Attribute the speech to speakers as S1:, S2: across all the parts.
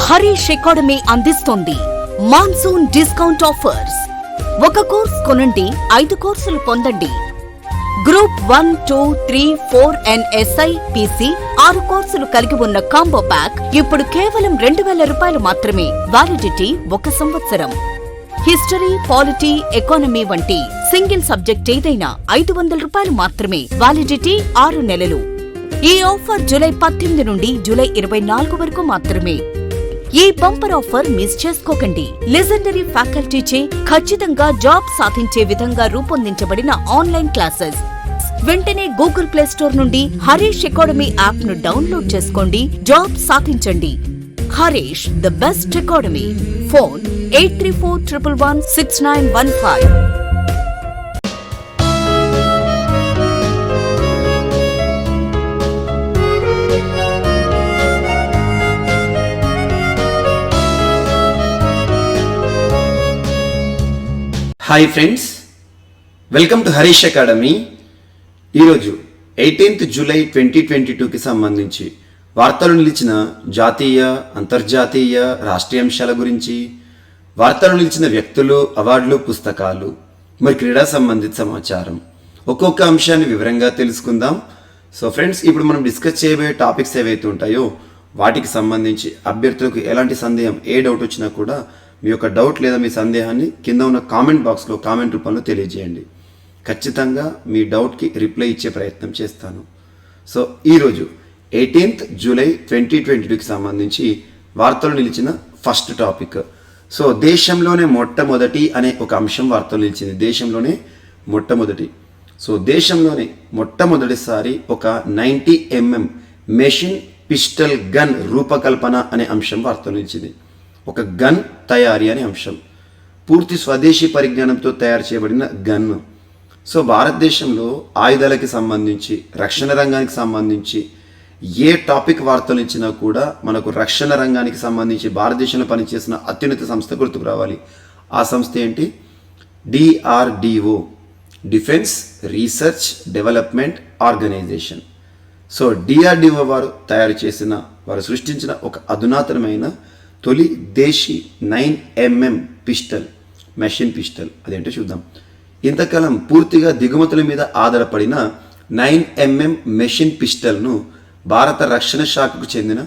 S1: Harish academy అందిస్తోంది monsoon discount offers. ఒక course కొనండి, 5 కోర్సులు పొందండి. గ్రూప్ 1, 2, 3, 4 అండ్ SI, PC 6 కోర్సులు కలిగి ఉన్న కాంబో ప్యాక్ ఇప్పుడు కేవలం 2000 రూపాయలు మాత్రమే. వ్యాలిడిటీ 1 సంవత్సరం. హిస్టరీ, పాలిటీ, ఎకానమీ వంటి సింగిల్ సబ్జెక్ట్ ఏదైనా 500 రూపాయలు మాత్రమే. వ్యాలిడిటీ 6 నెలలు. ఈ ఆఫర్ జూలై 18 నుండి జూలై 24 వరకు మాత్రమే. ఈ బంపర్ ఆఫర్ మిస్ చేసుకోకండి. లెజెండరీ ఫ్యాకల్టీచే ఖచ్చితంగా జాబ్ సాధించే విధంగా రూపొందించబడిన ఆన్లైన్ క్లాసెస్. వెంటనే గూగుల్ ప్లే స్టోర్ నుండి హరీష్ అకాడమీ యాప్ ను డౌన్లోడ్ చేసుకోండి. జాబ్ సాధించండి. Harish, the best academy. Phone 8341116915.
S2: Hi friends, welcome to Harish academy. ఈరోజు 18th జూలై 2022కి సంబంధించి వార్తలు నిలిచిన జాతీయ, అంతర్జాతీయ, రాష్ట్రీయ అంశాల గురించి, వార్తలు నిలిచిన వ్యక్తులు, అవార్డులు, పుస్తకాలు, మరి క్రీడా సంబంధిత సమాచారం, ఒక్కొక్క అంశాన్ని వివరంగా తెలుసుకుందాం. సో ఫ్రెండ్స్, ఇప్పుడు మనం డిస్కస్ చేయబోయే టాపిక్స్ ఏవైతే ఉంటాయో వాటికి సంబంధించి అభ్యర్థులకు ఎలాంటి సందేహం, ఏ డౌట్ వచ్చినా కూడా మీ యొక్క డౌట్ లేదా మీ సందేహాన్ని కింద ఉన్న కామెంట్ బాక్స్లో కామెంట్ రూపంలో తెలియజేయండి. ఖచ్చితంగా మీ డౌట్కి రిప్లై ఇచ్చే ప్రయత్నం చేస్తాను. సో ఈరోజు 18th జూలై 2022కి సంబంధించి వార్తలు నిలిచిన ఫస్ట్ టాపిక్. సో దేశంలోనే మొట్టమొదటి అనే ఒక అంశం వార్తలు నిలిచింది. దేశంలోనే మొట్టమొదటి. సో దేశంలోనే మొట్టమొదటిసారి ఒక 90mm మెషిన్ పిస్టల్ గన్ రూపకల్పన అనే అంశం వార్తలు నిలిచింది. ఒక గన్ తయారీ అనే అంశం, పూర్తి స్వదేశీ పరిజ్ఞానంతో తయారు చేయబడిన గన్. సో భారతదేశంలో ఆయుధాలకి సంబంధించి, రక్షణ రంగానికి సంబంధించి ఏ టాపిక్ వార్తలు ఇచ్చినా కూడా మనకు రక్షణ రంగానికి సంబంధించి భారతదేశంలో పనిచేసిన అత్యున్నత సంస్థ గుర్తుకు రావాలి. ఆ సంస్థ ఏంటి? DRDO, defence research development organisation. So DRDO వారు వారు సృష్టించిన ఒక అధునాతనమైన తొలి దేశీ 9mm పిస్టల్, మెషిన్ పిస్టల్. అదేంటో చూద్దాం. ఇంతకాలం పూర్తిగా దిగుమతుల మీద ఆధారపడిన 9mm మెషిన్ పిస్టల్ను భారత రక్షణ శాఖకు చెందిన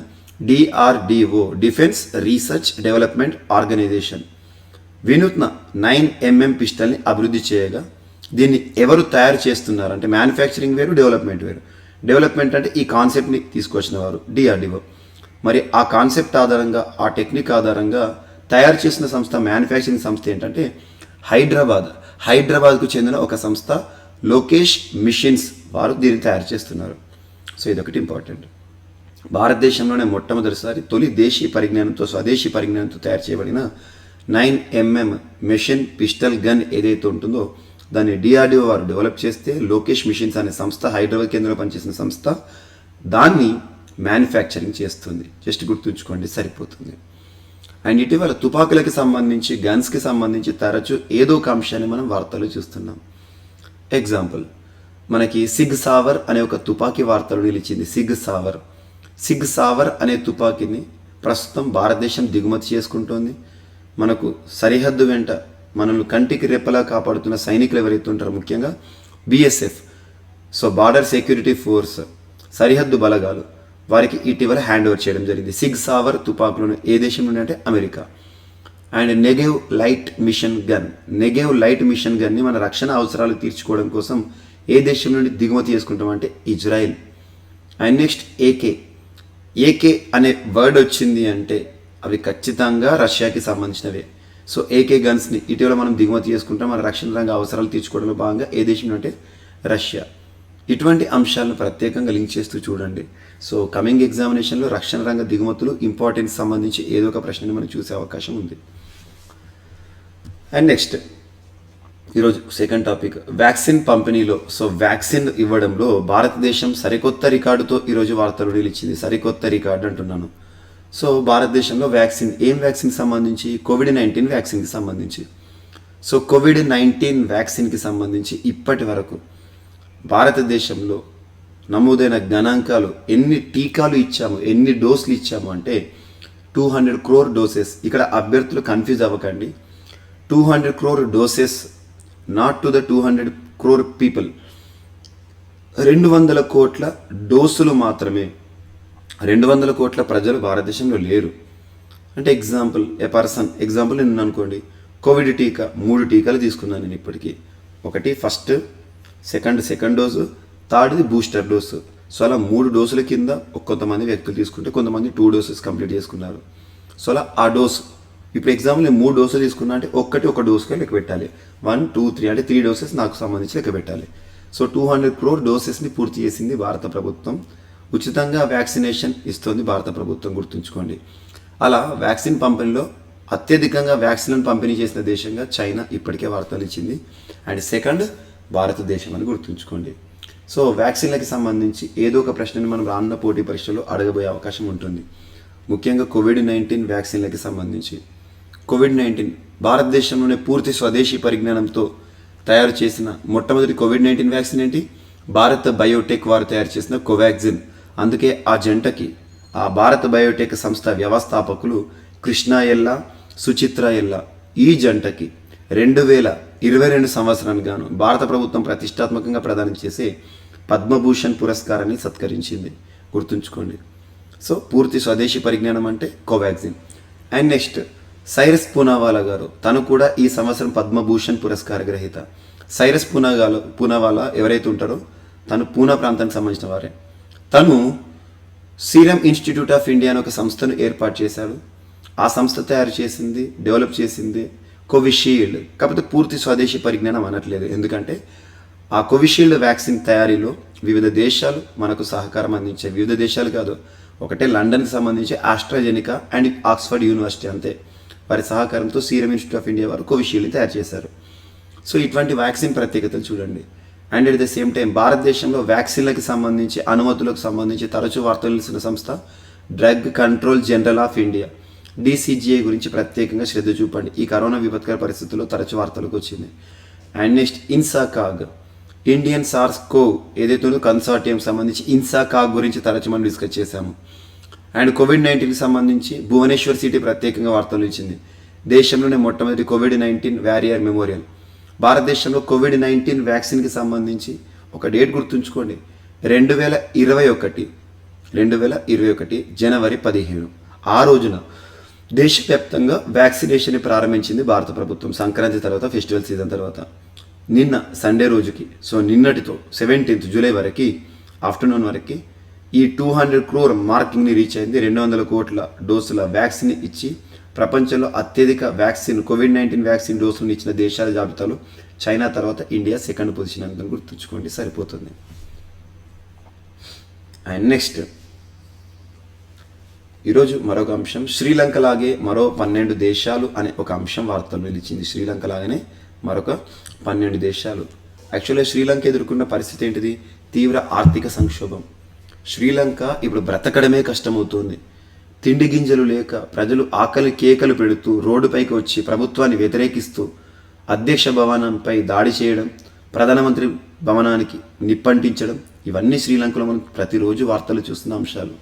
S2: DRDO, defence research development organisation, వినూత్న 9mm పిస్టల్ని అభివృద్ధి చేయగా, దీన్ని ఎవరు తయారు చేస్తున్నారు అంటే మ్యానుఫ్యాక్చరింగ్ వేరు, డెవలప్మెంట్ వేరు. డెవలప్మెంట్ అంటే ఈ కాన్సెప్ట్ని తీసుకొచ్చిన వారు DRDO. మరి ఆ కాన్సెప్ట్ ఆధారంగా, ఆ టెక్నిక్ ఆధారంగా తయారు చేసిన సంస్థ, మ్యానుఫ్యాక్చరింగ్ సంస్థ ఏంటంటే హైదరాబాద్కు చెందిన ఒక సంస్థ లోకేష్ మిషన్స్ వారు దీన్ని తయారు చేస్తున్నారు. సో ఇదొకటి ఇంపార్టెంట్. భారతదేశంలోనే మొట్టమొదటిసారి తొలి దేశీ పరిజ్ఞానంతో, స్వదేశీ పరిజ్ఞానంతో తయారు చేయబడిన 9mm మెషిన్ పిస్టల్ గన్ ఏదైతే ఉంటుందో దాన్ని DRDO వారు డెవలప్ చేస్తే, లోకేష్ మిషన్స్ అనే సంస్థ, హైదరాబాద్ కేంద్రంలో పనిచేసిన సంస్థ దాన్ని మ్యానుఫ్యాక్చరింగ్ చేస్తుంది. జస్ట్ గుర్తుంచుకోండి, సరిపోతుంది. అండ్ ఇటీవల తుపాకులకి సంబంధించి, గన్స్కి సంబంధించి తరచూ ఏదో ఒక అంశాన్ని మనం వార్తలు చూస్తున్నాం. ఎగ్జాంపుల్, మనకి సిగ్ సావర్ అనే ఒక తుపాకీ వార్తలు నిలిచింది. సిగ్ సావర్ అనే తుపాకీని ప్రస్తుతం భారతదేశం దిగుమతి చేసుకుంటోంది. మనకు సరిహద్దు వెంట మనల్ని కంటికి రెప్పలా కాపాడుతున్న సైనికులు ఎవరైతే ఉంటారో, ముఖ్యంగా BSF, so border security force, సరిహద్దు బలగాలు, వారికి ఇటీవల హ్యాండ్ ఓవర్ చేయడం జరిగింది. సిగ్ సావర్ తుపాకులను ఏ దేశం నుండి అంటే America. And Negev light machine గన్ని మన రక్షణ అవసరాలు తీర్చుకోవడం కోసం ఏ దేశం నుండి దిగుమతి చేసుకుంటాం అంటే ఇజ్రాయిల్. అండ్ నెక్స్ట్ ఏకే అనే వర్డ్ వచ్చింది అంటే అవి ఖచ్చితంగా రష్యాకి సంబంధించినవే. సో AK గన్స్ని ఇటీవల మనం దిగుమతి చేసుకుంటాం మన రక్షణ రంగ అవసరాలు తీర్చుకోవడంలో భాగంగా. ఏ దేశం అంటే రష్యా. ఇటువంటి అంశాలను ప్రత్యేకంగా లింక్ చేస్తూ చూడండి. సో కమింగ్ ఎగ్జామినేషన్లో రక్షణ రంగ దిగుమతులు ఇంపార్టెన్స్ సంబంధించి ఏదో ఒక ప్రశ్నని మనం చూసే అవకాశం ఉంది. అండ్ నెక్స్ట్ ఈరోజు సెకండ్ టాపిక్, వ్యాక్సిన్ పంపిణీలో, సో వ్యాక్సిన్ ఇవ్వడంలో భారతదేశం సరికొత్త రికార్డుతో ఈరోజు వార్తలు నిలిచింది. సరికొత్త రికార్డు అంటున్నాను. సో భారతదేశంలో ఏం వ్యాక్సిన్ సంబంధించి? COVID-19 వ్యాక్సిన్కి సంబంధించి. సో COVID-19 వ్యాక్సిన్కి సంబంధించి ఇప్పటి వరకు భారతదేశంలో నమోదైన గణాంకాలు, ఎన్ని టీకాలు ఇచ్చాము, ఎన్ని డోసులు ఇచ్చాము అంటే 200 crore డోసెస్. ఇక్కడ అభ్యర్థులు కన్ఫ్యూజ్ అవ్వకండి. 200 crore doses, not to the 200 crore people. 200 కోట్ల డోసులు మాత్రమే. 200 కోట్ల ప్రజలు భారతదేశంలో లేరు. అంటే ఎగ్జాంపుల్ నేను అనుకోండి, కోవిడ్ టీకా 3 టీకాలు తీసుకున్నాను నేను ఇప్పటికీ. ఒకటి ఫస్ట్, సెకండ్ డోసు, థర్డ్ది బూస్టర్ డోసు. సో అలా 3 డోసుల కింద కొంతమంది వ్యక్తులు తీసుకుంటే కొంతమంది 2 డోసెస్ కంప్లీట్ చేసుకున్నారు. సో అలా ఆ డోసు ఇప్పుడు ఎగ్జాంపుల్ నేను 3 డోసులు తీసుకున్నా అంటే ఒక డోసుగా లెక్క పెట్టాలి. 1, 2, 3 అంటే 3 డోసెస్ నాకు సంబంధించి లెక్క పెట్టాలి. సో 200 crore డోసెస్ని పూర్తి చేసింది భారత ప్రభుత్వం. ఉచితంగా వ్యాక్సినేషన్ ఇస్తుంది భారత ప్రభుత్వం, గుర్తుంచుకోండి. అలా వ్యాక్సిన్ పంపిణీలో అత్యధికంగా వ్యాక్సిన్లను పంపిణీ చేసిన దేశంగా చైనా ఇప్పటికే వార్తలు ఇచ్చింది. అండ్ సెకండ్ భారతదేశం అని గుర్తుంచుకోండి. సో వ్యాక్సిన్లకి సంబంధించి ఏదో ఒక ప్రశ్నని మనం రానున్న పోటీ పరీక్షలో అడగబోయే అవకాశం ఉంటుంది. ముఖ్యంగా కోవిడ్-19 వ్యాక్సిన్లకి సంబంధించి. కోవిడ్-19 భారతదేశంలోనే పూర్తి స్వదేశీ పరిజ్ఞానంతో తయారు చేసిన మొట్టమొదటి కోవిడ్-19 వ్యాక్సిన్ ఏంటి? భారత్ బయోటెక్ వారు తయారు చేసిన కోవాక్సిన్. అందుకే ఆ జంటకి, ఆ భారత్ బయోటెక్ సంస్థ వ్యవస్థాపకులు కృష్ణ ఎల్లా, సుచిత్ర ఎల్లా, ఈ జంటకి 2022 సంవత్సరానికి గాను భారత ప్రభుత్వం ప్రతిష్టాత్మకంగా ప్రదానం చేసే పద్మభూషణ్ పురస్కారాన్ని సత్కరించింది, గుర్తుంచుకోండి. సో పూర్తి స్వదేశీ పరిజ్ఞానం అంటే Covaxin. And next Cyrus Poonawalla గారు, తను కూడా ఈ సంవత్సరం పద్మభూషణ్ పురస్కార గ్రహీత. సైరస్ పూనావాలా ఎవరైతే ఉంటారో తను పూనా ప్రాంతానికి సంబంధించిన వారే. తను సీరం ఇన్స్టిట్యూట్ ఆఫ్ ఇండియా అని ఒక సంస్థను ఏర్పాటు చేశాడు. ఆ సంస్థ తయారు చేసింది, డెవలప్ చేసింది కోవిషీల్డ్. కాకపోతే పూర్తి స్వదేశీ పరిజ్ఞానం అనట్లేదు, ఎందుకంటే ఆ కోవిషీల్డ్ వ్యాక్సిన్ తయారీలో వివిధ దేశాలు మనకు సహకారం అందించాయి. వివిధ దేశాలు కాదు, ఒకటే లండన్కి సంబంధించి ఆస్ట్రాజెనికా అండ్ ఆక్స్ఫర్డ్ యూనివర్సిటీ, అంతే. వారి సహకారంతో సీరం ఇన్స్టిట్యూట్ ఆఫ్ ఇండియా వారు కోవిషీల్డ్ తయారు చేశారు. సో ఇటువంటి వ్యాక్సిన్ ప్రత్యేకతలు చూడండి. And at the same time భారతదేశంలో వ్యాక్సిన్లకి సంబంధించి, అనుమతులకు సంబంధించి తరచూ వార్తలు తెలిసిన సంస్థ drug control general of India, DCGI గురించి ప్రత్యేకంగా శ్రద్ధ చూపండి. ఈ కరోనా విపత్కర పరిస్థితుల్లో తరచు వార్తలకు వచ్చింది. And next INSACOG, Indian sirs-CoV ఏదైతే ఉందో కన్సార్టియం సంబంధించి ఇన్సాకాగ్ గురించి తరచు మనం డిస్కస్ చేశాము. అండ్ కోవిడ్-19కి సంబంధించి భువనేశ్వర్ సిటీ ప్రత్యేకంగా వార్తలు ఇచ్చింది. దేశంలోనే మొట్టమొదటి కోవిడ్-19 వారియర్ మెమోరియల్. భారతదేశంలో కోవిడ్-19 వ్యాక్సిన్కి సంబంధించి ఒక డేట్ గుర్తుంచుకోండి, 2021 జనవరి 15. ఆ రోజున దేశవ్యాప్తంగా వ్యాక్సినేషన్ ప్రారంభించింది భారత ప్రభుత్వం, సంక్రాంతి తర్వాత, ఫెస్టివల్ సీజన్ తర్వాత. నిన్న సండే రోజుకి, సో నిన్నటితో 17th జూలై వరకు ఆఫ్టర్నూన్ వరకు ఈ 200 crore మార్కింగ్ని రీచ్ అయింది. 200 కోట్ల డోసుల వ్యాక్సిన్ ఇచ్చి ప్రపంచంలో అత్యధిక వ్యాక్సిన్ కోవిడ్-19 వ్యాక్సిన్ డోసులను ఇచ్చిన దేశాల జాబితాలో చైనా తర్వాత ఇండియా సెకండ్ పొజిషన్ అని గుర్తుంచుకోండి, సరిపోతుంది. అండ్ నెక్స్ట్ ఈరోజు మరొక అంశం, శ్రీలంక లాగే మరో 12 దేశాలు అనే ఒక అంశం వార్తలు నిలిచింది. శ్రీలంక లాగానే మరొక 12 దేశాలు. యాక్చువల్గా శ్రీలంక ఎదుర్కొన్న పరిస్థితి ఏంటిది? తీవ్ర ఆర్థిక సంక్షోభం. శ్రీలంక ఇప్పుడు బ్రతకడమే కష్టమవుతోంది. తిండి గింజలు లేక ప్రజలు ఆకలి కేకలు పెడుతూ రోడ్డుపైకి వచ్చి ప్రభుత్వాన్ని వ్యతిరేకిస్తూ అధ్యక్ష భవనంపై దాడి చేయడం, ప్రధానమంత్రి భవనానికి నిప్పంటించడం, ఇవన్నీ శ్రీలంకలో మనం ప్రతిరోజు వార్తలు చూస్తున్న అంశాలు.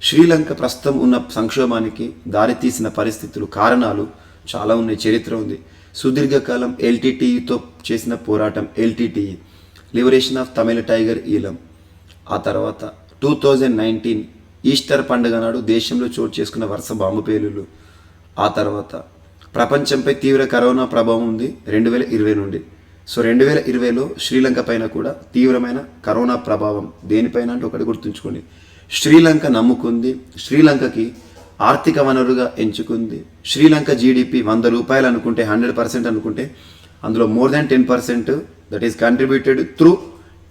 S2: శ్రీలంక ప్రస్తుతం ఉన్న సంక్షోభానికి దారితీసిన పరిస్థితులు, కారణాలు చాలా ఉన్నాయి, చరిత్ర ఉంది. సుదీర్ఘకాలం LTTEతో చేసిన పోరాటం, LTTE liberation of Tamil tiger Eelam. ఆ తర్వాత 2019 ఈస్టర్ పండుగ నాడు దేశంలో చోటు చేసుకున్న వరుస బాంబు పేలుళ్ళు. ఆ తర్వాత ప్రపంచంపై తీవ్ర కరోనా ప్రభావం ఉంది 2020 నుండి. సో 2020లో శ్రీలంక పైన కూడా తీవ్రమైన కరోనా ప్రభావం. దేనిపైన అంటే ఒకటి గుర్తుంచుకోండి, శ్రీలంక నమ్ముకుంది, శ్రీలంకకి ఆర్థిక వనరుగా ఎంచుకుంది. శ్రీలంక GDP 100 రూపాయలు అనుకుంటే, 100% అనుకుంటే అందులో more than 10% that is contributed through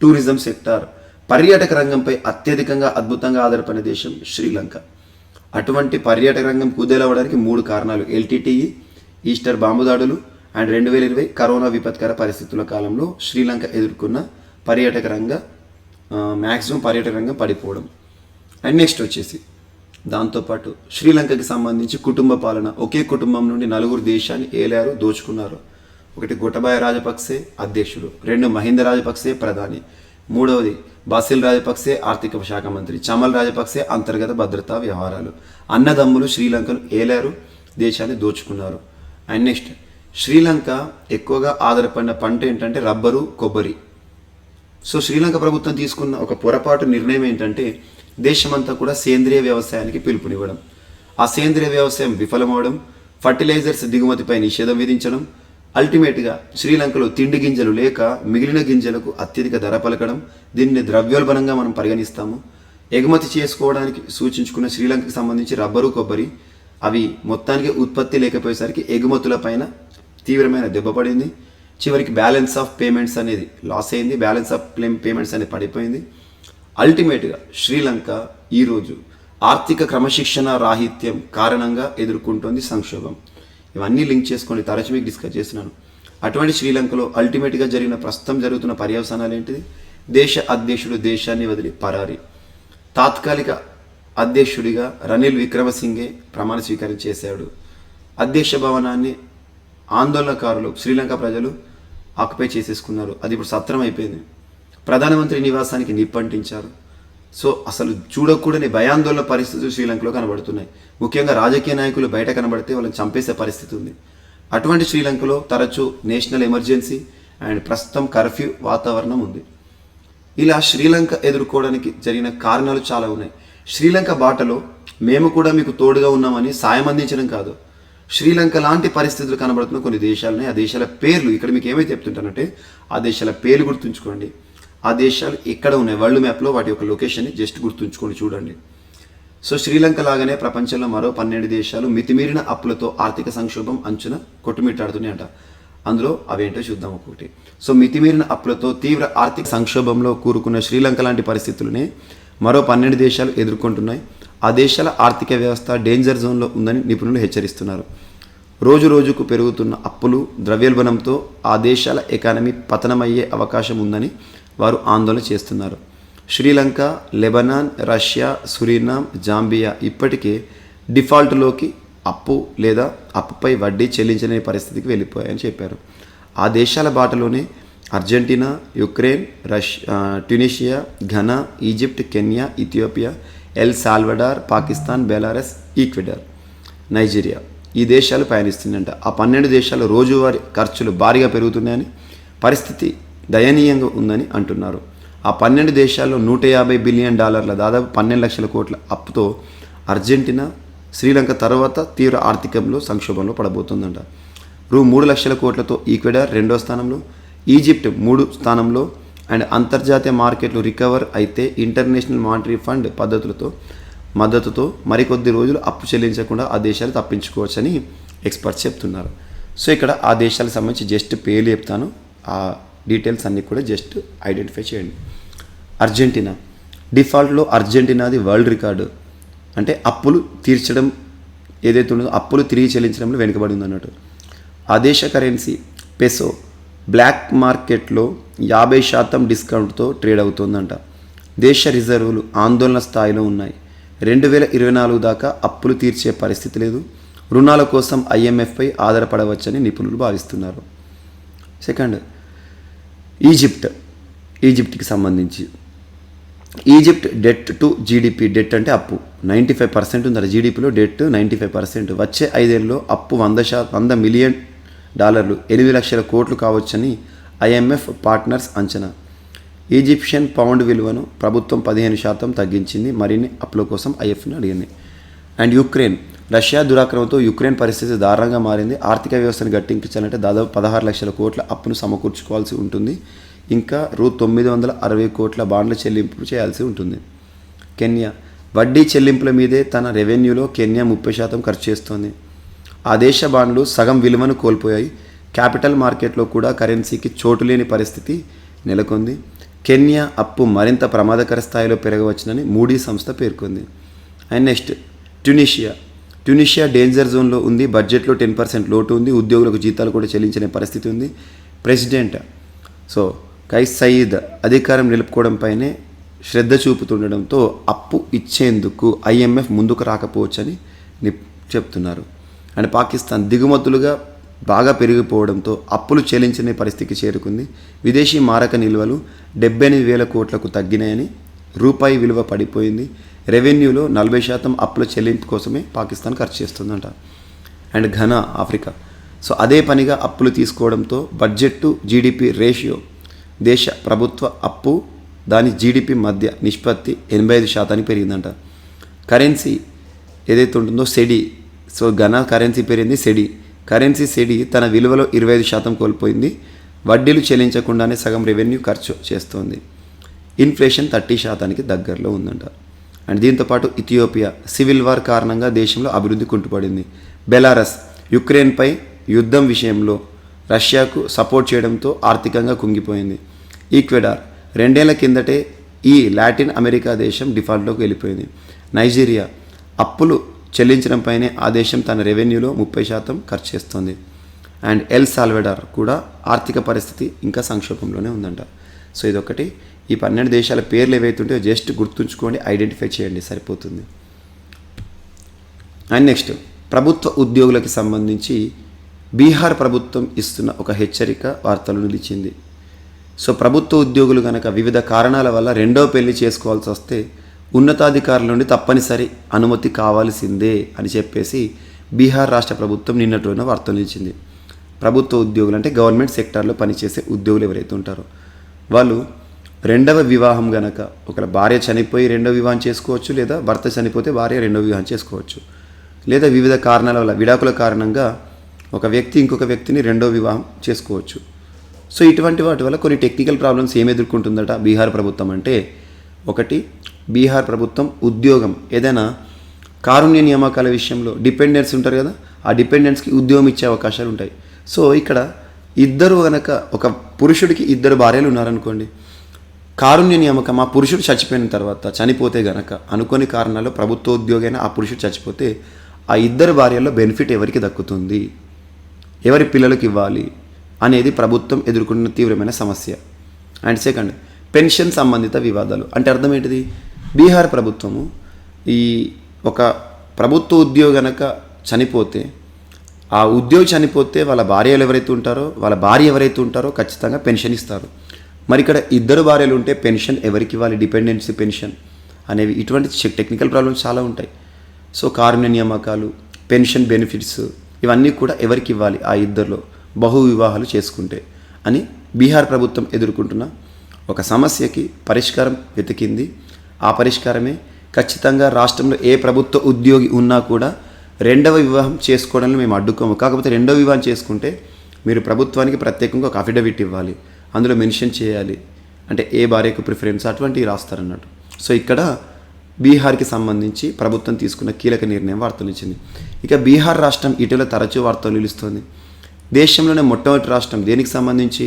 S2: tourism sector. పర్యాటక రంగంపై అత్యధికంగా అద్భుతంగా ఆధారపడిన దేశం శ్రీలంక. అటువంటి పర్యాటక రంగం కుదేలవడానికి 3 కారణాలు: LTTE, ఈస్టర్ బాంబు దాడులు అండ్ 2020 కరోనా విపత్కర పరిస్థితుల కాలంలో శ్రీలంక ఎదుర్కొన్న పర్యాటక రంగం పడిపోవడం. అండ్ నెక్స్ట్ వచ్చేసి దాంతోపాటు శ్రీలంకకి సంబంధించి కుటుంబ పాలన. ఒకే కుటుంబం నుండి 4 దేశాన్ని ఏలారు, దోచుకున్నారు. 1 గోటబాయ రాజపక్సే అధ్యక్షుడు, 2 మహింద రాజపక్సే ప్రధాని, మూడవది బాసిల్ రాజపక్సే ఆర్థిక శాఖ మంత్రి, చమల్ రాజపక్సే అంతర్గత భద్రతా వ్యవహారాలు. అన్నదమ్ములు శ్రీలంకను ఏలారు, దేశాన్ని దోచుకున్నారు. అండ్ నెక్స్ట్, శ్రీలంక ఎక్కువగా ఆధారపడిన పంట ఏంటంటే రబ్బరు, కొబ్బరి. సో శ్రీలంక ప్రభుత్వం తీసుకున్న ఒక పొరపాటు నిర్ణయం ఏంటంటే దేశమంతా కూడా సేంద్రియ వ్యవసాయానికి పిలుపునివ్వడం. ఆ సేంద్రియ వ్యవసాయం విఫలమవడం, ఫర్టిలైజర్స్ దిగుమతిపై నిషేధం విధించడం, అల్టిమేట్గా శ్రీలంకలో తిండి గింజలు లేక మిగిలిన గింజలకు అత్యధిక ధర పలకడం. దీన్ని ద్రవ్యోల్బణంగా మనం పరిగణిస్తాము. ఎగుమతి చేసుకోవడానికి సూచించుకున్న శ్రీలంకకు సంబంధించి రబ్బరు, కొబ్బరి అవి మొత్తానికి ఉత్పత్తి లేకపోయేసరికి ఎగుమతుల పైన తీవ్రమైన దెబ్బ పడింది. చివరికి బ్యాలెన్స్ ఆఫ్ పేమెంట్స్ అనేది లాస్ అయింది, బ్యాలెన్స్ ఆఫ్ పేమెంట్స్ అనేది పడిపోయింది. అల్టిమేట్గా శ్రీలంక ఈరోజు ఆర్థిక క్రమశిక్షణ రాహిత్యం కారణంగా ఎదుర్కొంటోంది సంక్షోభం. ఇవన్నీ లింక్ చేసుకొని తరచు మీకు డిస్కస్ చేస్తున్నాను. అటువంటి శ్రీలంకలో అల్టిమేట్గా ప్రస్తుతం జరుగుతున్న పర్యవసానాలు ఏంటిది? దేశ అధ్యక్షుడు దేశాన్ని వదిలి పరారి. తాత్కాలిక అధ్యక్షుడిగా రనిల్ విక్రమసింఘే ప్రమాణ స్వీకారం చేశాడు. అధ్యక్ష భవనాన్ని ఆందోళనకారులు, శ్రీలంక ప్రజలు ఆక్యుపై చేసేసుకున్నారు. అది ఇప్పుడు సత్రం అయిపోయింది. ప్రధానమంత్రి నివాసానికి నిప్పంటించారు. సో అసలు చూడకూడని భయాందోళన పరిస్థితులు శ్రీలంకలో కనబడుతున్నాయి. ముఖ్యంగా రాజకీయ నాయకులు బయట కనబడితే వాళ్ళని చంపేసే పరిస్థితి ఉంది. అటువంటి శ్రీలంకలో తరచూ నేషనల్ ఎమర్జెన్సీ అండ్ ప్రస్తుతం కర్ఫ్యూ వాతావరణం ఉంది. ఇలా శ్రీలంక ఎదుర్కోవడానికి జరిగిన కారణాలు చాలా ఉన్నాయి. శ్రీలంక బాటలో మేము కూడా మీకు తోడుగా ఉన్నామని సాయం అందించడం కాదు, శ్రీలంక లాంటి పరిస్థితులు కనబడుతున్న కొన్ని దేశాలున్నాయి. ఆ దేశాల పేర్లు ఇక్కడ మీకు ఏమైతే చెప్తుంటానంటే ఆ దేశాల పేర్లు గుర్తుంచుకోండి. ఆ దేశాలు ఎక్కడ ఉన్నాయి వరల్డ్ మ్యాప్లో వాటి యొక్క లొకేషన్ని జస్ట్ గుర్తుంచుకొని చూడండి. సో శ్రీలంక లాగానే ప్రపంచంలో మరో 12 దేశాలు మితిమీరిన అప్పులతో ఆర్థిక సంక్షోభం అంచున కొట్టుమిట్టాడుతున్నాయంట. అందులో అవేంటో చూద్దాం ఒక్కొక్కటి. సో మితిమీరిన అప్పులతో తీవ్ర ఆర్థిక సంక్షోభంలో కూరుకున్న శ్రీలంక లాంటి పరిస్థితులనే మరో 12 దేశాలు ఎదుర్కొంటున్నాయి. ఆ దేశాల ఆర్థిక వ్యవస్థ డేంజర్ జోన్లో ఉందని నిపుణులు హెచ్చరిస్తున్నారు. రోజు రోజుకు పెరుగుతున్న అప్పులు, ద్రవ్యోల్బణంతో ఆ దేశాల ఎకానమీ పతనమయ్యే అవకాశం ఉందని వారు ఆందోళన చేస్తున్నారు. Sri Lanka, Lebanon, Russia, Suriname, Zambia ఇప్పటికే డిఫాల్ట్లోకి అప్పు లేదా అప్పుపై వడ్డీ చెల్లించలేని పరిస్థితికి వెళ్ళిపోయాయని చెప్పారు. ఆ దేశాల బాటలోనే Argentina, Ukraine, Tunisia, Ghana, Egypt, Kenya, Ethiopia, El Salvador, Pakistan, Belarus, Ecuador, Nigeria ఈ దేశాలు పయనిస్తుందంట. ఆ 12 దేశాల రోజువారీ ఖర్చులు భారీగా పెరుగుతున్నాయని, పరిస్థితి దయనీయంగా ఉందని అంటున్నారు. ఆ 12 దేశాల్లో $150 బిలియన్ దాదాపు 12 లక్షల కోట్ల అప్పుతో అర్జెంటీనా, శ్రీలంక తర్వాత తీవ్ర ఆర్థికంలో సంక్షోభంలో పడబోతుందంట. $3 లక్షల కోట్లతో ఈక్వెడార్ 2వ స్థానంలో, ఈజిప్ట్ 3 స్థానంలో. అండ్ అంతర్జాతీయ మార్కెట్లు రికవర్ అయితే ఇంటర్నేషనల్ మానిటరీ ఫండ్ మద్దతుతో మరికొద్ది రోజులు అప్పు చెల్లించకుండా ఆ దేశాలు తప్పించుకోవచ్చని ఎక్స్పర్ట్స్ చెప్తున్నారు. సో ఇక్కడ ఆ దేశాలకు సంబంధించి జస్ట్ పేర్లు చెప్తాను, ఆ డీటెయిల్స్ అన్నీ కూడా జస్ట్ ఐడెంటిఫై చేయండి. అర్జెంటీనా డిఫాల్ట్లో అర్జెంటీనాది వరల్డ్ రికార్డు. అంటే అప్పులు తీర్చడం ఏదైతే ఉన్నదో అప్పులు తిరిగి చెల్లించడంలో వెనుకబడి ఉందన్నట్టు. ఆ దేశ కరెన్సీ పెసో బ్లాక్ మార్కెట్లో 50% డిస్కౌంట్తో ట్రేడ్ అవుతుందంట. దేశ రిజర్వులు ఆందోళన స్థాయిలో ఉన్నాయి. 2024 దాకా అప్పులు తీర్చే పరిస్థితి లేదు. రుణాల కోసం IMFపై ఆధారపడవచ్చని నిపుణులు భావిస్తున్నారు. సెకండ్, ఈజిప్ట్కి సంబంధించి Egypt debt to GDP, debt అంటే అప్పు 95% ఉందట. జీడిపిలో డెట్ 95%. వచ్చే 5 ఏళ్ళలో అప్పు $100 మిలియన్ 8 లక్షల కోట్లు కావచ్చని IMF పార్ట్నర్స్ అంచనా. ఈజిప్షియన్ పౌండ్ విలువను ప్రభుత్వం 15% తగ్గించింది. మరిన్ని అప్పుల కోసం IMFని అడిగింది. అండ్ యుక్రెయిన్, రష్యా దురాక్రమణతో యుక్రెయిన్ పరిస్థితి దారుణంగా మారింది. ఆర్థిక వ్యవస్థను గట్టించాలంటే దాదాపు 16 లక్షల కోట్ల అప్పును సమకూర్చుకోవాల్సి ఉంటుంది. ఇంకా $960 కోట్ల బాండ్ల చెల్లింపు చేయాల్సి ఉంటుంది. కెన్యా, వడ్డీ చెల్లింపుల మీదే తన రెవెన్యూలో కెన్యా 30% ఖర్చు చేస్తోంది. ఆ దేశ బాండ్లు సగం విలువను కోల్పోయాయి. క్యాపిటల్ మార్కెట్లో కూడా కరెన్సీకి చోటు లేని పరిస్థితి నెలకొంది. కెన్యా అప్పు మరింత ప్రమాదకర స్థాయిలో పెరగవచ్చునని మూడీ సంస్థ పేర్కొంది. అండ్ నెక్స్ట్, ట్యునీషియా డేంజర్ జోన్లో ఉంది. బడ్జెట్లో 10% లోటు ఉంది. ఉద్యోగులకు జీతాలు కూడా చెల్లించని పరిస్థితి ఉంది. ప్రెసిడెంట్ కైస్ సయీద్ అధికారం నిలుపుకోవడంపైనే శ్రద్ధ చూపుతుండడంతో అప్పు ఇచ్చేందుకు IMF ముందుకు రాకపోవచ్చని చెప్తున్నారు. అండ్ పాకిస్తాన్ దిగుమతులుగా బాగా పెరిగిపోవడంతో అప్పులు చెల్లించని పరిస్థితికి చేరుకుంది. విదేశీ మారక నిల్వలు 78,000 కోట్లకు తగ్గినాయని, రూపాయి విలువ పడిపోయింది. రెవెన్యూలో 40% అప్పుల చెల్లింపు కోసమే పాకిస్తాన్ ఖర్చు చేస్తుందంట. And Ghana, Africa. సో అదే పనిగా అప్పులు తీసుకోవడంతో బడ్జెట్ టు జీడిపి రేషియో, దేశ ప్రభుత్వ అప్పు దాని జీడిపి మధ్య నిష్పత్తి 85% పెరిగిందంట. కరెన్సీ ఏదైతే ఉంటుందో సెడి, సో ఘనా కరెన్సీ పెరిగింది సెడి. కరెన్సీ సెడి తన విలువలో 25% కోల్పోయింది. వడ్డీలు చెల్లించకుండానే సగం రెవెన్యూ ఖర్చు చేస్తోంది. ఇన్ఫ్లేషన్ 30% దగ్గరలో ఉందంట. అండ్ దీంతోపాటు ఇథియోపియా సివిల్ వార్ కారణంగా దేశంలో అభివృద్ధి కుంటుపడింది. బెలారస్ యుక్రెయిన్పై యుద్ధం విషయంలో రష్యాకు సపోర్ట్ చేయడంతో ఆర్థికంగా కుంగిపోయింది. ఈక్వెడార్ 2 ఏళ్ల కిందటే ఈ లాటిన్ అమెరికా దేశం డిఫాల్ట్లోకి వెళ్ళిపోయింది. నైజీరియా అప్పులు చెల్లించడంపైనే ఆ దేశం తన రెవెన్యూలో 30% ఖర్చు చేస్తుంది. అండ్ ఎల్ సాల్వెడార్ కూడా ఆర్థిక పరిస్థితి ఇంకా సంక్షోభంలోనే ఉందంట. సో ఇదొకటి. ఈ 12 దేశాల పేర్లు ఏవైతుంటే జస్ట్ గుర్తుంచుకోండి, ఐడెంటిఫై చేయండి, సరిపోతుంది. అండ్ నెక్స్ట్ ప్రభుత్వ ఉద్యోగులకి సంబంధించి బీహార్ ప్రభుత్వం ఇస్తున్న ఒక హెచ్చరిక వార్తలు నిలిచింది. సో ప్రభుత్వ ఉద్యోగులు కనుక వివిధ కారణాల వల్ల రెండో పెళ్లి చేసుకోవాల్సి వస్తే ఉన్నతాధికారుల నుండి తప్పనిసరి అనుమతి కావాల్సిందే అని చెప్పేసి బీహార్ రాష్ట్ర ప్రభుత్వం నిన్నటి రోజున వార్తలు నిలిచింది. ప్రభుత్వ ఉద్యోగులు అంటే గవర్నమెంట్ సెక్టార్లో పనిచేసే ఉద్యోగులు ఎవరైతే ఉంటారో వాళ్ళు రెండవ వివాహం గనక, ఒకవేళ భార్య చనిపోయి రెండవ వివాహం చేసుకోవచ్చు, లేదా భర్త చనిపోతే భార్య రెండవ వివాహం చేసుకోవచ్చు, లేదా వివిధ కారణాల వల్ల విడాకుల కారణంగా ఒక వ్యక్తి ఇంకొక వ్యక్తిని రెండవ వివాహం చేసుకోవచ్చు. సో ఇటువంటి వాటి వల్ల కొన్ని టెక్నికల్ ప్రాబ్లమ్స్ ఏమి ఎదుర్కొంటుందట బీహార్ ప్రభుత్వం అంటే, ఒకటి బీహార్ ప్రభుత్వం ఉద్యోగం ఏదైనా కారుణ్య నియామకాల విషయంలో డిపెండెంట్స్ ఉంటారు కదా, ఆ డిపెండెంట్స్కి ఉద్యోగం ఇచ్చే అవకాశాలు ఉంటాయి. సో ఇక్కడ ఇద్దరు కనుక, ఒక పురుషుడికి 2 భార్యలు ఉన్నారనుకోండి, కారుణ్య నియామకం ఆ పురుషుడు చచ్చిపోయిన తర్వాత, చనిపోతే గనక అనుకోని కారణాల్లో ప్రభుత్వ ఉద్యోగైనా ఆ పురుషుడు చచ్చిపోతే ఆ 2 భార్యల్లో బెనిఫిట్ ఎవరికి దక్కుతుంది, ఎవరి పిల్లలకు ఇవ్వాలి అనేది ప్రభుత్వం ఎదుర్కొన్న తీవ్రమైన సమస్య. అండ్ సెకండ్ పెన్షన్ సంబంధిత వివాదాలు. అంటే అర్థం ఏంటిది, బీహార్ ప్రభుత్వము ఈ ఒక ప్రభుత్వ ఉద్యోగి గనక చనిపోతే, ఆ ఉద్యోగి చనిపోతే వాళ్ళ భార్యలు ఎవరైతే ఉంటారో, వాళ్ళ భార్య ఎవరైతే ఉంటారో ఖచ్చితంగా పెన్షన్ ఇస్తారు. మరి ఇక్కడ 2 భార్యలు ఉంటే పెన్షన్ ఎవరికి ఇవ్వాలి, డిపెండెన్సీ పెన్షన్ అనేవి, ఇటువంటి టెక్నికల్ ప్రాబ్లమ్స్ చాలా ఉంటాయి. సో కారుణ్య నియామకాలు, పెన్షన్ బెనిఫిట్స్ ఇవన్నీ కూడా ఎవరికి ఇవ్వాలి, ఆ 2లో బహు వివాహాలు చేసుకుంటే అని బీహార్ ప్రభుత్వం ఎదుర్కొంటున్న ఒక సమస్యకి పరిష్కారం వెతికింది. ఆ పరిష్కారమే ఖచ్చితంగా రాష్ట్రంలో ఏ ప్రభుత్వ ఉద్యోగి ఉన్నా కూడా రెండవ వివాహం చేసుకోవడానికి మేము అడ్డుకోము. కాకపోతే రెండవ వివాహం చేసుకుంటే మీరు ప్రభుత్వానికి ప్రత్యేకంగా ఒక అఫిడవిట్ ఇవ్వాలి, అందులో మెన్షన్ చేయాలి, అంటే ఏ భార్యకు ప్రిఫరెన్స్ అటువంటివి రాస్తారన్నట్టు. సో ఇక్కడ బీహార్కి సంబంధించి ప్రభుత్వం తీసుకున్న కీలక నిర్ణయం వార్తలు ఇచ్చింది. ఇక బీహార్ రాష్ట్రం ఇటీవల తరచూ వార్తలు నిలుస్తోంది. దేశంలోనే మొట్టమొదటి రాష్ట్రం దేనికి సంబంధించి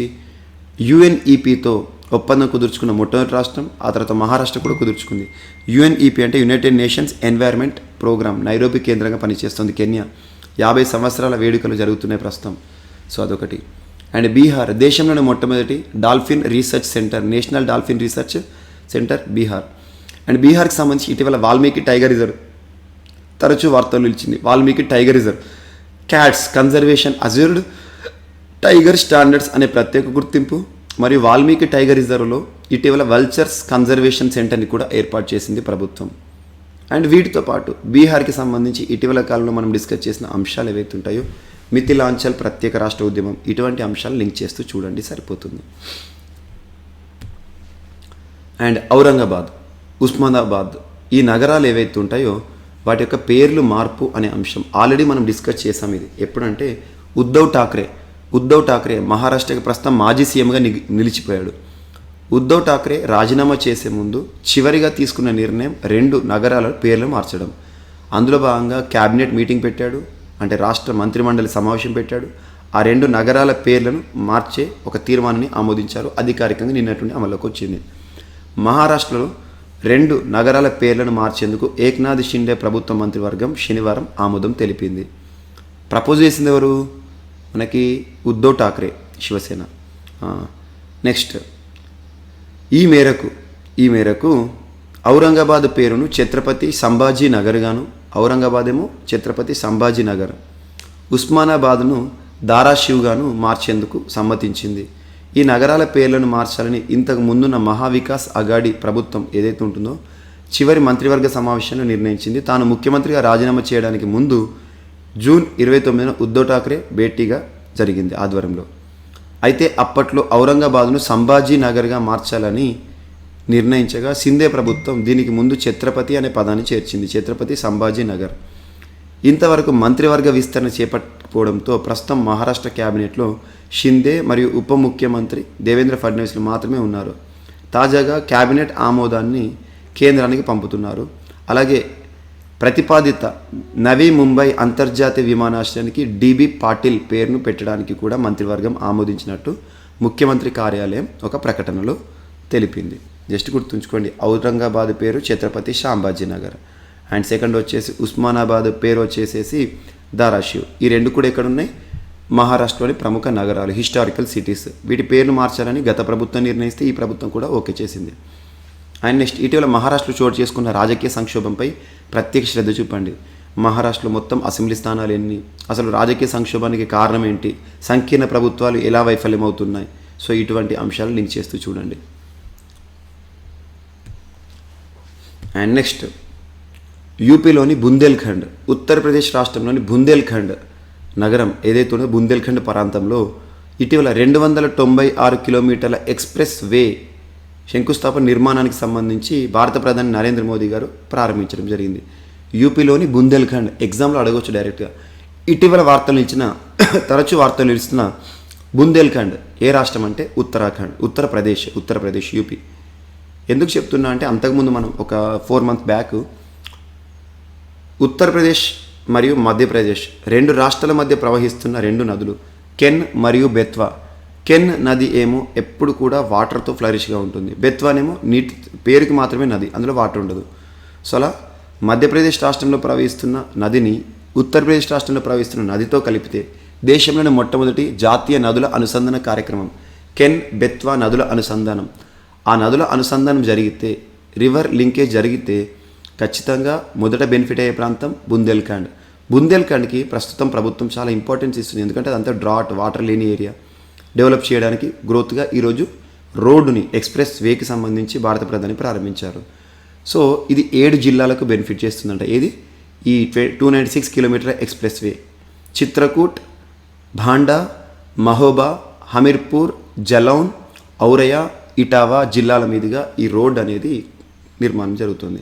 S2: యుఎన్ఈపితో ఒప్పందం కుదుర్చుకున్న మొట్టమొదటి రాష్ట్రం. ఆ తర్వాత మహారాష్ట్ర కూడా కుదుర్చుకుంది. యుఎన్ఈపి అంటే United Nations Environment Programme, Nairobi కేంద్రంగా పనిచేస్తుంది కెన్యా. 50 సంవత్సరాల వేడుకలు జరుగుతున్నాయి ప్రస్తుతం. సో అదొకటి. అండ్ బీహార్ దేశంలోనే మొట్టమొదటి dolphin research centre, national dolphin research centre Bihar. And బీహార్కి సంబంధించి ఇటీవల వాల్మీకి టైగర్ రిజర్వ్ తరచూ వార్తలు నిలిచింది. Valmiki tiger reserve cats conservation assured tiger standards అనే ప్రత్యేక గుర్తింపు, మరియు వాల్మీకి టైగర్ రిజర్వ్లో ఇటీవల వల్చర్స్ కన్జర్వేషన్ సెంటర్ని కూడా ఏర్పాటు చేసింది ప్రభుత్వం. అండ్ వీటితో పాటు బీహార్కి సంబంధించి ఇటీవల కాలంలో మనం డిస్కస్ చేసిన అంశాలు ఏవైతే ఉంటాయో, మిథిలాంచల్ ప్రత్యేక రాష్ట్ర ఉద్యమం, ఇటువంటి అంశాలు లింక్ చేస్తూ చూడండి, సరిపోతుంది. అండ్ ఔరంగాబాద్, ఉస్మానాబాద్ ఈ నగరాలు ఏవైతే ఉంటాయో వాటి యొక్క పేర్లు మార్పు అనే అంశం ఆల్రెడీ మనం డిస్కస్ చేసాం. ఇది ఎప్పుడంటే ఉద్ధవ్ ఠాక్రే మహారాష్ట్రకి ప్రస్తుతం మాజీ సీఎంగా నిలిచిపోయాడు. ఉద్ధవ్ ఠాక్రే రాజీనామా చేసే ముందు చివరిగా తీసుకున్న నిర్ణయం 2 నగరాల పేర్లు మార్చడం. అందులో భాగంగా క్యాబినెట్ మీటింగ్ పెట్టాడు, అంటే రాష్ట్ర మంత్రిమండలి సమావేశం పెట్టాడు. ఆ 2 నగరాల పేర్లను మార్చే ఒక తీర్మానాన్ని ఆమోదించారు. అధికారికంగా నిన్నటి నుండి అమల్లోకి వచ్చింది. మహారాష్ట్రలో 2 నగరాల పేర్లను మార్చేందుకు ఏక్నాథ్ షిండే ప్రభుత్వ మంత్రివర్గం శనివారం ఆమోదం తెలిపింది. ప్రపోజ్ చేసింది ఎవరు? మనకి ఉద్ధవ్ ఠాక్రే, శివసేన. నెక్స్ట్ ఈ మేరకు ఔరంగాబాద్ పేరును ఛత్రపతి సంభాజీ నగర్ గాను, ఔరంగాబాద్ ఏమో ఛత్రపతి సంభాజీ నగర్, ఉస్మానాబాద్ను ధారాషివ్గాను మార్చేందుకు సమ్మతించింది. ఈ నగరాల పేర్లను మార్చాలని ఇంతకు ముందున్న మహావికాస్ అఘాడీ ప్రభుత్వం ఏదైతే ఉంటుందో చివరి మంత్రివర్గ సమావేశంలో నిర్ణయించింది. తాను ముఖ్యమంత్రిగా రాజీనామా చేయడానికి ముందు జూన్ 29న ఉద్ధవ్ ఠాక్రే భేటీగా జరిగింది ఆధ్వర్యంలో. అయితే అప్పట్లో ఔరంగాబాద్ను సంభాజీ నగర్గా మార్చాలని నిర్ణయించగా సింధే ప్రభుత్వం దీనికి ముందు ఛత్రపతి అనే పదాన్ని చేర్చింది. ఛత్రపతి సంభాజీ నగర్. ఇంతవరకు మంత్రివర్గ విస్తరణ చేపట్టకపోవడంతో ప్రస్తుతం మహారాష్ట్ర క్యాబినెట్లో షిందే మరియు ఉప ముఖ్యమంత్రి దేవేంద్ర ఫడ్నవీస్లు మాత్రమే ఉన్నారు. తాజాగా క్యాబినెట్ ఆమోదాన్ని కేంద్రానికి పంపుతున్నారు. అలాగే ప్రతిపాదిత నవీ ముంబై అంతర్జాతీయ విమానాశ్రయానికి డిబి పాటిల్ పేరును పెట్టడానికి కూడా మంత్రివర్గం ఆమోదించినట్టు ముఖ్యమంత్రి కార్యాలయం ఒక ప్రకటనలో తెలిపింది. జస్ట్ గుర్తుంచుకోండి, ఔరంగాబాద్ పేరు ఛత్రపతి సంభాజీ నగర్ అండ్ సెకండ్ వచ్చేసి ఉస్మానాబాద్ పేరు వచ్చేసేసి ధారాషివ్. ఈ రెండు కూడా ఎక్కడున్నాయి? మహారాష్ట్రలోని ప్రముఖ నగరాలు, హిస్టారికల్ సిటీస్. వీటి పేర్లు మార్చాలని గత ప్రభుత్వం నిర్ణయిస్తే ఈ ప్రభుత్వం కూడా ఓకే చేసింది. అండ్ నెక్స్ట్, ఇటీవల మహారాష్ట్రలో చోటు చేసుకున్న రాజకీయ సంక్షోభంపై ప్రత్యేక శ్రద్ధ చూపండి. మహారాష్ట్రలో మొత్తం అసెంబ్లీ స్థానాలు ఎన్ని, అసలు రాజకీయ సంక్షోభానికి కారణం ఏంటి, సంకీర్ణ ప్రభుత్వాలు ఎలా వైఫల్యమవుతున్నాయి, సో ఇటువంటి అంశాలు లింక్ చేస్తూ చూడండి. అండ్ నెక్స్ట్, యూపీలోని బుందేల్ఖండ్, ఉత్తరప్రదేశ్ రాష్ట్రంలోని బుందేల్ఖండ్ నగరం ఏదైతే ఉందో బుందేల్ఖండ్ ప్రాంతంలో ఇటీవల 296 కిలోమీటర్ల ఎక్స్ప్రెస్ వే శంకుస్థాపన నిర్మాణానికి సంబంధించి భారత ప్రధాని నరేంద్ర మోదీ గారు ప్రారంభించడం జరిగింది. యూపీలోని బుందేల్ఖండ్, ఎగ్జామ్లో అడగవచ్చు డైరెక్ట్గా. ఇటీవల తరచూ వార్తలు నిలుస్తున్న బుందేల్ఖండ్ ఏ రాష్ట్రం అంటే ఉత్తరప్రదేశ్ యూపీ. ఎందుకు చెప్తున్నా అంటే అంతకుముందు మనం ఒక 4 months బ్యాక్ ఉత్తరప్రదేశ్ మరియు మధ్యప్రదేశ్ రెండు రాష్ట్రాల మధ్య ప్రవహిస్తున్న రెండు నదులు కెన్ మరియు బెత్వా. కెన్ నది ఏమో ఎప్పుడు కూడా వాటర్తో ఫ్లరిష్గా ఉంటుంది, బెత్వానేమో నీటి పేరుకి మాత్రమే నది, అందులో వాటర్ ఉండదు. సో అలా మధ్యప్రదేశ్ రాష్ట్రంలో ప్రవహిస్తున్న నదిని ఉత్తరప్రదేశ్ రాష్ట్రంలో ప్రవహిస్తున్న నదితో కలిపితే దేశంలోని మొట్టమొదటి జాతీయ నదుల అనుసంధాన కార్యక్రమం కెన్ బెత్వా నదుల అనుసంధానం. ఆ నదుల అనుసంధానం జరిగితే, రివర్ లింకేజ్ జరిగితే ఖచ్చితంగా మొదట బెనిఫిట్ అయ్యే ప్రాంతం బుందేల్ఖండ్. బుందేల్ఖండ్కి ప్రస్తుతం ప్రభుత్వం చాలా ఇంపార్టెన్స్ ఇస్తుంది, ఎందుకంటే అదంతా వాటర్ లేని ఏరియా. డెవలప్ చేయడానికి గ్రోత్గా ఈరోజు రోడ్డుని ఎక్స్ప్రెస్ వేకి సంబంధించి భారత ప్రధాని ప్రారంభించారు. సో ఇది 7 జిల్లాలకు బెనిఫిట్ చేస్తుందంట. ఏది? ఈ 296 కిలోమీటర్ల ఎక్స్ప్రెస్ వే చిత్రకూట్, భాండా, మహోబా, హమీర్పూర్, జలౌన్, ఔరయా, ఇటావా జిల్లాల మీదుగా ఈ రోడ్ అనేది నిర్మాణం జరుగుతుంది.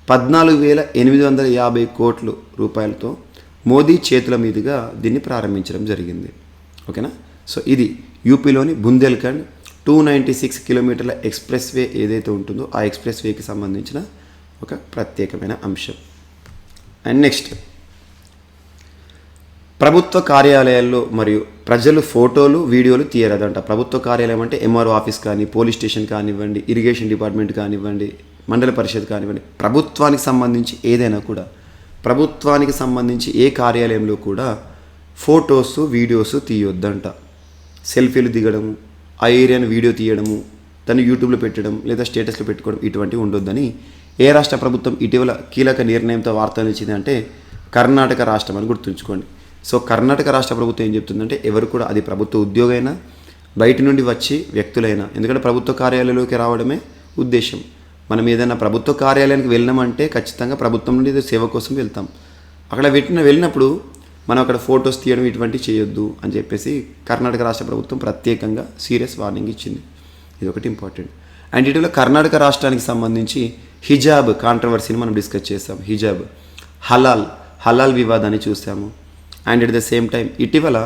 S2: 14,850 కోట్ల రూపాయలతో మోదీ చేతుల మీదుగా దీన్ని ప్రారంభించడం జరిగింది. ఓకేనా? సో ఇది యూపీలోని బుందేల్ఖండ్ 296 కిలోమీటర్ల ఎక్స్ప్రెస్ వే ఏదైతే ఉంటుందో ఆ ఎక్స్ప్రెస్ వేకి సంబంధించిన ఒక ప్రత్యేకమైన అంశం. అండ్ నెక్స్ట్, ప్రభుత్వ కార్యాలయాల్లో మరియు ప్రజలు ఫోటోలు వీడియోలు తీయరాదంట. ప్రభుత్వ కార్యాలయం అంటే ఎంఆర్ఓ ఆఫీస్ కానీ, పోలీస్ స్టేషన్ కానివ్వండి, ఇరిగేషన్ డిపార్ట్మెంట్ కానివ్వండి, మండల పరిషత్ కానివ్వండి, ప్రభుత్వానికి సంబంధించి ఏదైనా కూడా, ప్రభుత్వానికి సంబంధించి ఏ కార్యాలయంలో కూడా ఫొటోస్ వీడియోస్ తీయొద్దంట. సెల్ఫీలు దిగడము, ఆ ఏరియాను వీడియో తీయడము, దాన్ని యూట్యూబ్లో పెట్టడం లేదా స్టేటస్లో పెట్టుకోవడం ఇటువంటివి ఉండొద్దని ఏ రాష్ట్ర ప్రభుత్వం ఇటీవల కీలక నిర్ణయంతో వార్తలు ఇచ్చింది అంటే కర్ణాటక రాష్ట్రం అని గుర్తుంచుకోండి. సో కర్ణాటక రాష్ట్ర ప్రభుత్వం ఏం చెప్తుందంటే ఎవరు కూడా, అది ప్రభుత్వ ఉద్యోగైనా బయట నుండి వచ్చి వ్యక్తులైనా, ఎందుకంటే ప్రభుత్వ కార్యాలయంలోకి రావడమే ఉద్దేశం. మనం ఏదైనా ప్రభుత్వ కార్యాలయానికి వెళ్ళినామంటే ఖచ్చితంగా ప్రభుత్వం నుండి ఏదో సేవ కోసం వెళ్తాం. అక్కడ వెళ్ళినప్పుడు మనం అక్కడ ఫొటోస్ తీయడం ఇటువంటివి చేయొద్దు అని చెప్పేసి కర్ణాటక రాష్ట్ర ప్రభుత్వం ప్రత్యేకంగా సీరియస్ వార్నింగ్ ఇచ్చింది. ఇది ఒకటి ఇంపార్టెంట్. అండ్ ఇటీవల కర్ణాటక రాష్ట్రానికి సంబంధించి హిజాబ్ కాంట్రవర్సీని మనం డిస్కస్ చేస్తాం. హిజాబ్, హలాల్ వివాదాన్ని చూసాము. And at the same time ఇటీవల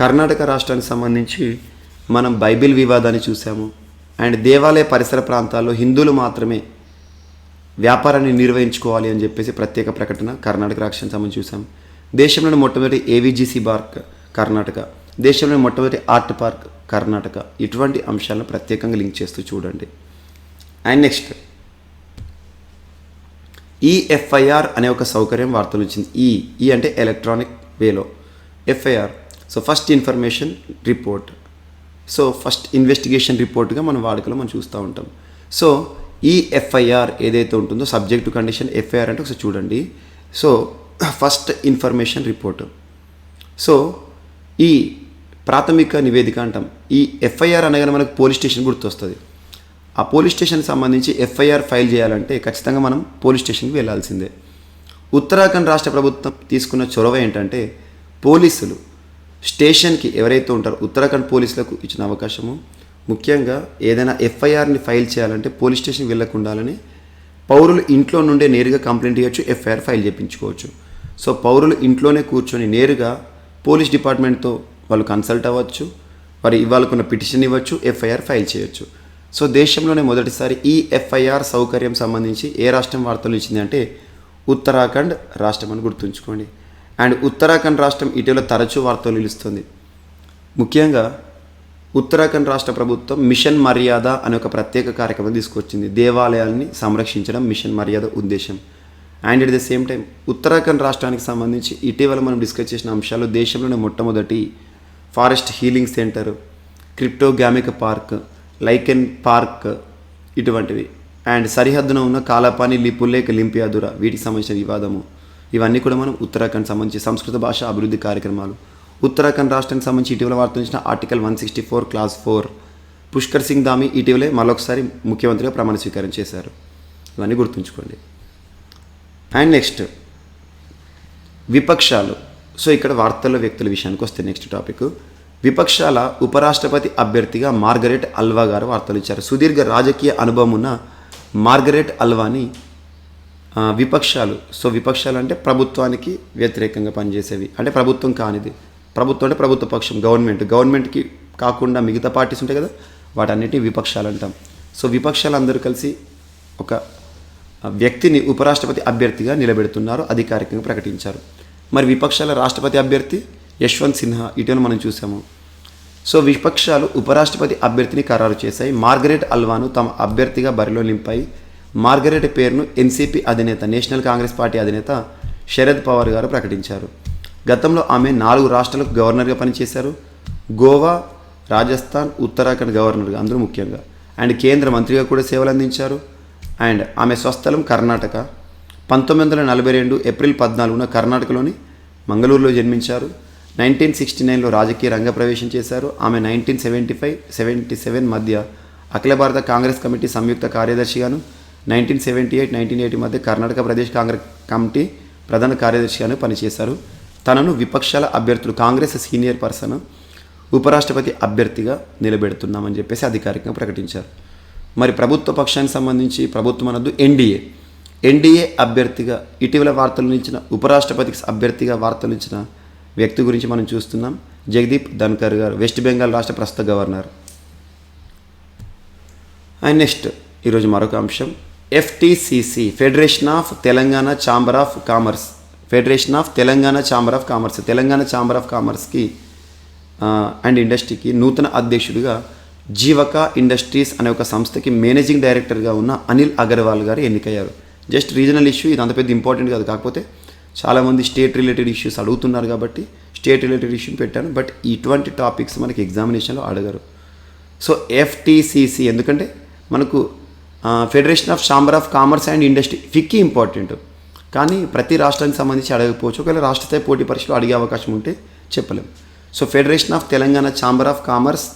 S2: కర్ణాటక రాష్ట్రానికి సంబంధించి మనం బైబిల్ వివాదాన్ని చూసాము. అండ్ దేవాలయ పరిసర ప్రాంతాల్లో హిందువులు మాత్రమే వ్యాపారాన్ని నిర్వహించుకోవాలి అని చెప్పేసి ప్రత్యేక ప్రకటన కర్ణాటక రాష్ట్రానికి సంబంధించి చూసాం. దేశంలోని మొట్టమొదటి ఏవిజిసి పార్క్ కర్ణాటక, దేశంలోని మొట్టమొదటి ఆర్ట్ పార్క్ కర్ణాటక. ఇటువంటి అంశాలను ప్రత్యేకంగా లింక్ చేస్తూ చూడండి. అండ్ నెక్స్ట్, ఈఎఫ్ఐఆర్ అనే ఒక సౌకర్యం వార్తలు వచ్చింది. ఈ అంటే ఎలక్ట్రానిక్ వేలో, FIR so first information report, so first investigation రిపోర్ట్గా మనం వాడుకలో మనం చూస్తూ ఉంటాం. సో ఈ ఎఫ్ఐఆర్ ఏదైతే ఉంటుందో సబ్జెక్ట్ టు కండిషన్ ఎఫ్ఐఆర్ అంటే ఒకసారి చూడండి. So first information report. So ఈ ప్రాథమిక నివేదిక అంటాం. ఈ ఎఫ్ఐఆర్ అనగానే మనకు పోలీస్ స్టేషన్ గుర్తొస్తుంది. ఆ పోలీస్ స్టేషన్కి సంబంధించి ఎఫ్ఐఆర్ ఫైల్ చేయాలంటే ఖచ్చితంగా మనం పోలీస్ స్టేషన్కి వెళ్ళాల్సిందే. ఉత్తరాఖండ్ రాష్ట్ర ప్రభుత్వం తీసుకున్న చొరవ ఏంటంటే పోలీసులు స్టేషన్కి ఎవరైతే ఉంటారో ఉత్తరాఖండ్ పోలీసులకు ఇచ్చిన అవకాశము, ముఖ్యంగా ఏదైనా ఎఫ్ఐఆర్ని ఫైల్ చేయాలంటే పోలీస్ స్టేషన్కి వెళ్ళకుండాలని పౌరులు ఇంట్లో నుండే నేరుగా కంప్లైంట్ ఇవ్వచ్చు, ఎఫ్ఐఆర్ ఫైల్ చేయించుకోవచ్చు. సో పౌరులు ఇంట్లోనే కూర్చొని నేరుగా పోలీస్ డిపార్ట్మెంట్తో వాళ్ళు కన్సల్ట్ అవ్వచ్చు, వారు ఇవ్వాలనుకున్న పిటిషన్ ఇవ్వచ్చు, ఎఫ్ఐఆర్ ఫైల్ చేయొచ్చు. సో దేశంలోనే మొదటిసారి ఈ ఎఫ్ఐఆర్ సౌకర్యం సంబంధించి ఏ రాష్ట్రం వార్తలు ఇచ్చింది అంటే ఉత్తరాఖండ్ రాష్ట్రం అని గుర్తుంచుకోండి. అండ్ ఉత్తరాఖండ్ రాష్ట్రం ఇటీవల తరచూ వార్తలు నిలుస్తుంది. ముఖ్యంగా ఉత్తరాఖండ్ రాష్ట్ర ప్రభుత్వం మిషన్ మర్యాద అనే ఒక ప్రత్యేక కార్యక్రమం తీసుకొచ్చింది. దేవాలయాల్ని సంరక్షించడం మిషన్ మర్యాద ఉద్దేశం. And at the same time Uttarakhand రాష్ట్రానికి సంబంధించి ఇటీవల మనం డిస్కస్ చేసిన అంశాలు దేశంలోనే మొట్టమొదటి forest healing centre, cryptogamic park, lichen park ఇటువంటివి. అండ్ సరిహద్దున ఉన్న కాలాపాని, లిపులేక్, లింపియాదుర వీటికి సంబంధించిన వివాదము, ఇవన్నీ కూడా మనం ఉత్తరాఖండ్ సంబంధించి సంస్కృత భాష అభివృద్ధి కార్యక్రమాలు. ఉత్తరాఖండ్ రాష్ట్రానికి సంబంధించి ఇటీవల వార్తలు ఇచ్చిన ఆర్టికల్ 164 క్లాస్ 4. పుష్కర్ సింగ్ ధామి ఇటీవలే మరొకసారి ముఖ్యమంత్రిగా ప్రమాణ స్వీకారం చేశారు. ఇవన్నీ గుర్తుంచుకోండి. అండ్ నెక్స్ట్ విపక్షాలు. సో ఇక్కడ వార్తల్లో వ్యక్తుల విషయానికి వస్తే నెక్స్ట్ టాపిక్ విపక్షాల ఉపరాష్ట్రపతి అభ్యర్థిగా మార్గరెట్ అల్వా గారు వార్తలు ఇచ్చారు. సుదీర్ఘ రాజకీయ అనుభవం ఉన్న మార్గరెట్ అల్వాని విపక్షాలు, సో విపక్షాలు అంటే ప్రభుత్వానికి వ్యతిరేకంగా పనిచేసేవి, అంటే ప్రభుత్వం కానిది. ప్రభుత్వం అంటే ప్రభుత్వ పక్షం, గవర్నమెంట్కి కాకుండా మిగతా పార్టీస్ ఉంటాయి కదా, వాటన్నిటిని విపక్షాలు అంటాం. సో విపక్షాలు అందరూ కలిసి ఒక వ్యక్తిని ఉపరాష్ట్రపతి అభ్యర్థిగా నిలబెడుతున్నారు, అధికారికంగా ప్రకటించారు. మరి విపక్షాల రాష్ట్రపతి అభ్యర్థి యశ్వంత్ సిన్హా ఇటీవల మనం చూసాము. సో విపక్షాలు ఉపరాష్ట్రపతి అభ్యర్థిని ఖరారు చేశాయి. మార్గరెట్ అల్వాను తమ అభ్యర్థిగా బరిలో నింపాయి. మార్గరెట్ పేరును ఎన్సీపీ అధినేత, నేషనల్ కాంగ్రెస్ పార్టీ అధినేత శరద్ పవార్ గారు ప్రకటించారు. గతంలో ఆమె 4 రాష్ట్రాలకు గవర్నర్గా పనిచేశారు. గోవా, రాజస్థాన్, ఉత్తరాఖండ్ గవర్నర్గా అందరూ ముఖ్యంగా. అండ్ కేంద్ర మంత్రిగా కూడా సేవలు అందించారు. అండ్ ఆమె స్వస్థలం కర్ణాటక. 1942 ఏప్రిల్ 14న కర్ణాటకలోని మంగళూరులో జన్మించారు. 1969లో రాజకీయ రంగ ప్రవేశం చేశారు. ఆమె 1975-77 మధ్య అఖిల భారత కాంగ్రెస్ కమిటీ సంయుక్త కార్యదర్శిగాను, 1978-1980 మధ్య కర్ణాటక ప్రదేశ్ కాంగ్రెస్ కమిటీ ప్రధాన కార్యదర్శిగాను పనిచేశారు. తనను విపక్షాల అభ్యర్థులు, కాంగ్రెస్ సీనియర్ పర్సన్ ఉపరాష్ట్రపతి అభ్యర్థిగా నిలబెడుతున్నామని చెప్పేసి అధికారికంగా ప్రకటించారు. మరి ప్రభుత్వ పక్షానికి సంబంధించి ప్రభుత్వం అనొద్దు, ఎన్డీఏ అభ్యర్థిగా ఇటీవల వార్తలు నిలిచిన ఉపరాష్ట్రపతికి అభ్యర్థిగా వార్తలు ఇచ్చిన వ్యక్తి గురించి మనం చూస్తున్నాం. జగదీప్ ధన్కర్ గారు, వెస్ట్ బెంగాల్ రాష్ట్ర ప్రస్తుత గవర్నర్. అండ్ నెక్స్ట్ ఈరోజు మరొక అంశం FTCC, federation of Telangana chamber of commerce. Telangana chamber of కామర్స్కి అండ్ ఇండస్ట్రీకి నూతన అధ్యక్షుడిగా జీవకా ఇండస్ట్రీస్ అనే ఒక సంస్థకి మేనేజింగ్ డైరెక్టర్గా ఉన్న అనిల్ అగర్వాల్ గారు ఎన్నికయ్యారు. జస్ట్ రీజనల్ ఇష్యూ, ఇది అంత పెద్ద ఇంపార్టెంట్ కాదు. కాకపోతే చాలామంది స్టేట్ రిలేటెడ్ ఇష్యూస్ అడుగుతున్నారు కాబట్టి స్టేట్ రిలేటెడ్ ఇష్యూని పెట్టాను. బట్ ఇటువంటి టాపిక్స్ మనకి ఎగ్జామినేషన్లో అడగరు. సో FTCC ఎందుకంటే మనకు federation of chamber of commerce and industry FICCI important, కానీ ప్రతి రాష్ట్రానికి సంబంధించి అడగకపోవచ్చు. ఒకవేళ రాష్ట్ర స్థాయి పోటీ పరీక్షలో అడిగే అవకాశం ఉంటే చెప్పలేం. So federation of Telangana chamber of commerce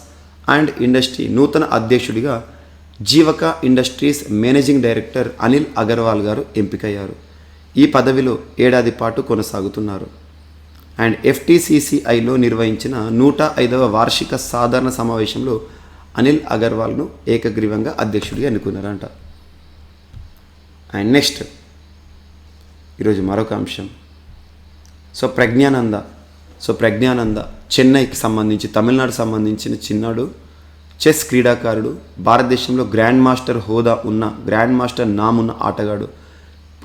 S2: and industry నూతన అధ్యక్షుడిగా Jeevaka industries managing director Anil Agarwal garu ఎంపికయ్యారు. ఈ పదవిలో ఏడాది పాటు కొనసాగుతున్నారు. అండ్ FTCCIలో నిర్వహించిన 105వ వార్షిక సాధారణ సమావేశంలో అనిల్ అగర్వాల్ను ఏకగ్రీవంగా అధ్యక్షుడిగా ఎన్నుకున్నారంట. అండ్ నెక్స్ట్ ఈరోజు మరొక అంశం. సో ప్రజ్ఞానంద చెన్నైకి సంబంధించి, తమిళనాడు సంబంధించిన చిన్నాడు చెస్ క్రీడాకారుడు, భారతదేశంలో గ్రాండ్ మాస్టర్ హోదా ఉన్న, గ్రాండ్ మాస్టర్ నామున్న ఆటగాడు.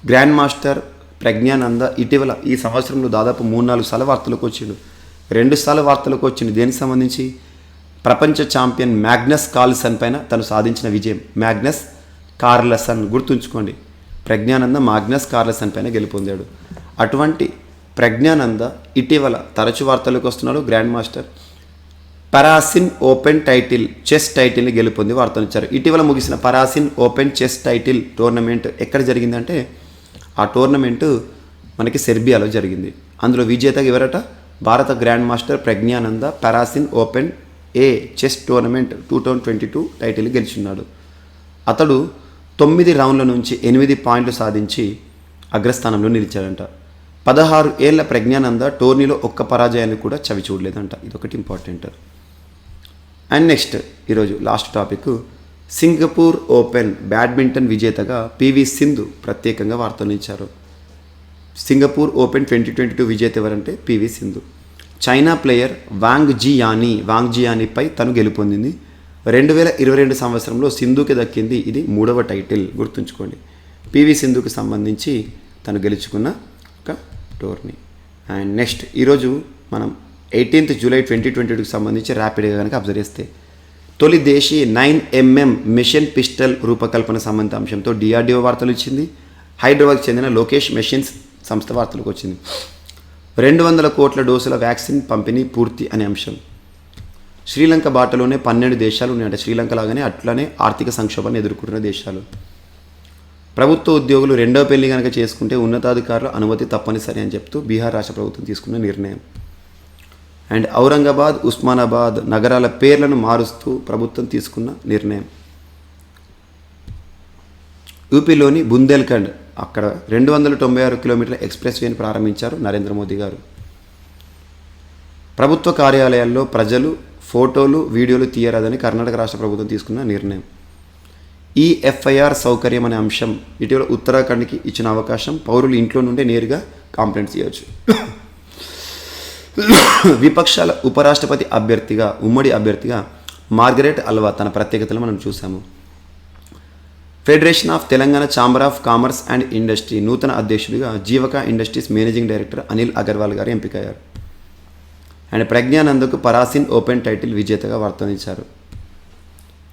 S2: గ్రాండ్ మాస్టర్ ప్రజ్ఞానంద ఇటీవల ఈ సంవత్సరంలో దాదాపు 3-4 సార్లు వార్తలకు వచ్చిండు. 2 సార్లు వార్తలకు వచ్చింది. దేనికి సంబంధించి? ప్రపంచ ఛాంపియన్ మ్యాగ్నస్ కార్ల్సన్ పైన తను సాధించిన విజయం. మ్యాగ్నస్ కార్ల్సన్ గుర్తుంచుకోండి, ప్రజ్ఞానంద మాగ్నస్ కార్ల్సన్ పైన గెలుపొందాడు. అటువంటి ప్రజ్ఞానంద ఇటీవల తరచు వార్తలకు వస్తున్నాడు. Grand master Paracin open title, chess టైటిల్ని గెలుపొంది వార్తలు ఇచ్చారు. ఇటీవల ముగిసిన Paracin open chess title tournament ఎక్కడ జరిగిందంటే ఆ టోర్నమెంటు మనకి సెర్బియాలో జరిగింది. అందులో విజేతగా ఎవరట? భారత గ్రాండ్ మాస్టర్ ప్రజ్ఞానంద పారాసిన్ ఓపెన్ ఏ చెస్ టోర్నమెంట్ 2022 టైటిల్ గెలుచున్నాడు. అతడు 9 రౌండ్ల నుంచి 8 పాయింట్లు సాధించి అగ్రస్థానంలో నిలిచాడంట. 16 ఏళ్ల ప్రజ్ఞానంద టోర్నీలో ఒక్క పరాజయాన్ని కూడా చవి చూడలేదంట. ఇదొకటి ఇంపార్టెంట్. అండ్ నెక్స్ట్ ఈరోజు last topic, Singapore open badminton విజేతగా పివి సింధు ప్రత్యేకంగా వార్తలు ఇచ్చారు. సింగపూర్ ఓపెన్ 2022 విజేత ఎవరంటే పివి సింధు. చైనా ప్లేయర్ వాంగ్ జియానీపై తను గెలుపొందింది. 2022 సంవత్సరంలో సింధుకి దక్కింది ఇది 3వ టైటిల్, గుర్తుంచుకోండి. పివి సింధుకి సంబంధించి తను గెలుచుకున్న ఒక టోర్నీ. అండ్ నెక్స్ట్ ఈరోజు మనం 18th జూలై 2022కి సంబంధించి ర్యాపిడ్గా కనుక అబ్జర్వ్ చేస్తే, తొలి దేశీ 9mm మిషన్ పిస్టల్ రూపకల్పన సంబంధిత అంశంతో డిఆర్డిఓ వార్తలు ఇచ్చింది. హైదరాబాద్కి చెందిన లోకేష్ మెషిన్స్ సంస్థ వార్తలకు వచ్చింది. 200 కోట్ల డోసుల వ్యాక్సిన్ పంపిణీ పూర్తి అనే అంశం. శ్రీలంక బాటలోనే 12 దేశాలు ఉన్నాయంటే శ్రీలంక లాగానే అట్లానే ఆర్థిక సంక్షోభాన్ని ఎదుర్కొంటున్న దేశాలు. ప్రభుత్వ ఉద్యోగులు రెండో పెళ్లి కనుక చేసుకుంటే ఉన్నతాధికారుల అనుమతి తప్పనిసరి అని చెప్తూ బీహార్ రాష్ట్ర ప్రభుత్వం తీసుకున్న నిర్ణయం. అండ్ ఔరంగాబాద్, ఉస్మానాబాద్ నగరాల పేర్లను మారుస్తూ ప్రభుత్వం తీసుకున్న నిర్ణయం. యూపీలోని బుందేల్ఖండ్ అక్కడ 296 కిలోమీటర్ల ఎక్స్ప్రెస్ వేని ప్రారంభించారు నరేంద్ర మోదీ గారు. ప్రభుత్వ కార్యాలయాల్లో ప్రజలు ఫోటోలు, వీడియోలు తీయరాదని కర్ణాటక రాష్ట్ర ప్రభుత్వం తీసుకున్న నిర్ణయం. ఈ ఎఫ్ఐఆర్ సౌకర్యం అనే అంశం ఇటీవల ఉత్తరాఖండ్కి ఇచ్చిన అవకాశం. పౌరులు ఇంట్లో నుండే నేరుగా కంప్లైంట్ చేయవచ్చు. విపక్షాల ఉపరాష్ట్రపతి అభ్యర్థిగా, ఉమ్మడి అభ్యర్థిగా మార్గరెట్ అల్వా తన ప్రత్యేకతలు మనం చూసాము. Federation of Telangana chamber of commerce and industry నూతన అధ్యక్షుడిగా Jeevaka industries managing director Anil Agarwal garu ఎంపికయ్యారు. అండ్ ప్రజ్ఞానందకు పరాసిన్ ఓపెన్ టైటిల్ విజేతగా వార్తనిచ్చారు.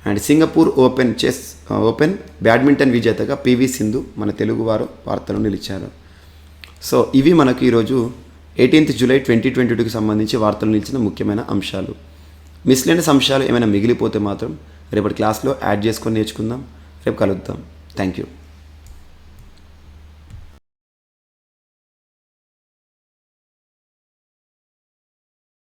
S2: అండ్ సింగపూర్ ఓపెన్ బ్యాడ్మింటన్ విజేతగా పివి సింధు మన తెలుగువారు వార్తలు నిలిచారు. సో ఇవి మనకు ఈరోజు 18th జూలై 2022కి సంబంధించి వార్తలు నిలిచిన ముఖ్యమైన అంశాలు. మిస్లెనియస్ అంశాలు ఏమైనా మిగిలిపోతే మాత్రం రేపటి క్లాస్లో యాడ్ చేసుకొని నేర్చుకుందాం. రేపు కలుద్దాం. Thank you.